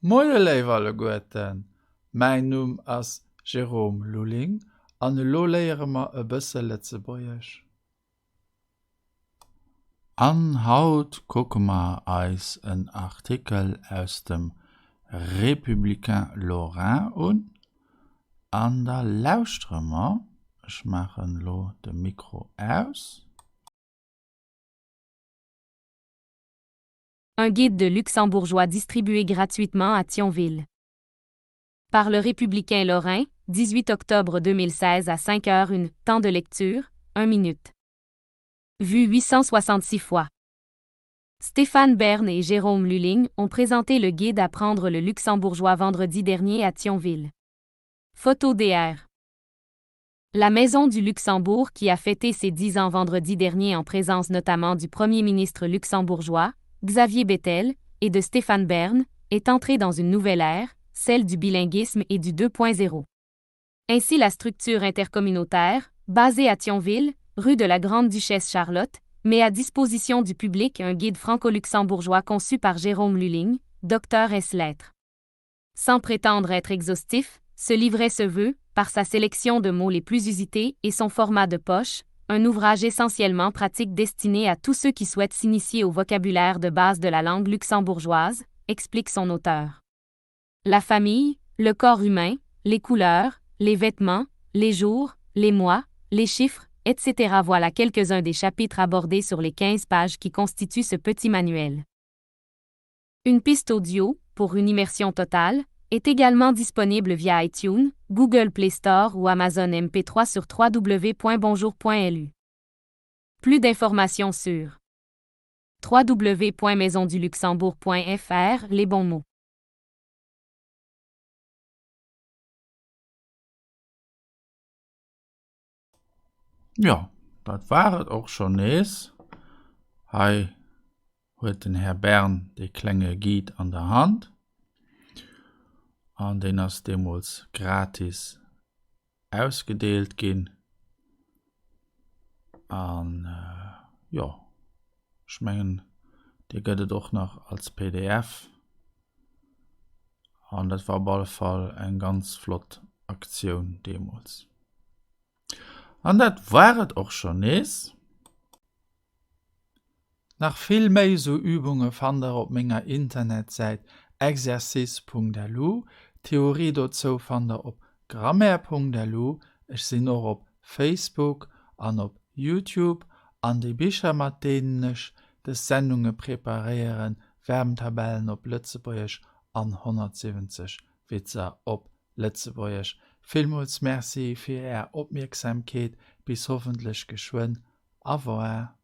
Moie Leiwerle Goeten, mein Numm ass Jerome Luling, an lo léieremer e bësse Lettzebuerch. An Haut kockemmer eis en Artikel aus dem Républicain Lorrain un, an der Lausstrëmmer, ich machen lo de Mikro aus. Un guide de luxembourgeois distribué gratuitement à Thionville. Par le Républicain Lorrain, 18 octobre 2016 à 5h01, temps de lecture, 1 minute. Vu 866 fois. Stéphane Bern et Jérôme Luling ont présenté le guide Apprendre le luxembourgeois vendredi dernier à Thionville. Photo DR. La Maison du Luxembourg, qui a fêté ses 10 ans vendredi dernier en présence notamment du premier ministre luxembourgeois, Xavier Bettel, et de Stéphane Bern, est entrée dans une nouvelle ère, celle du bilinguisme et du 2.0. Ainsi la structure intercommunautaire, basée à Thionville, rue de la Grande-Duchesse Charlotte, met à disposition du public un guide franco-luxembourgeois conçu par Jérôme Luling, docteur ès lettres. Sans prétendre être exhaustif, ce livret se veut, par sa sélection de mots les plus usités et son format de poche, un ouvrage essentiellement pratique destiné à tous ceux qui souhaitent s'initier au vocabulaire de base de la langue luxembourgeoise, explique son auteur. La famille, le corps humain, les couleurs, les vêtements, les jours, les mois, les chiffres, etc. Voilà quelques-uns des chapitres abordés sur les 15 pages qui constituent ce petit manuel. Une piste audio, pour une immersion totale, est également disponible via iTunes, Google Play Store ou Amazon MP3 sur www.bonjour.lu. Plus d'informations sur www.maisonduluxembourg.fr. Les bons mots. Ja, dat waret och schon nees. Hei huet den Herr Bern de klenge Giet an der Hand. An den ass demols gratis ausgedeelt ginn. An ja, schmengen, Di gëtt doch noch als PDF. An dat war op alle Fall eng ganz flott Aktiun demols. An dat waret och schon nees. Nach vill méi so Übunge fander op ménger Internetseite exercice.lu, Theorie dozo fander op grammaire.lu, ich sinn noch op Facebook an op YouTube, an die Bicher mat denenech de Sendunge preparieren, Wärmtabellen op Lützeburgich an 170 Witzer op Lützeburgich. Vielmals merci fir Ihre Aufmerksamkeit, bis hoffentlich geschwind. Au revoir.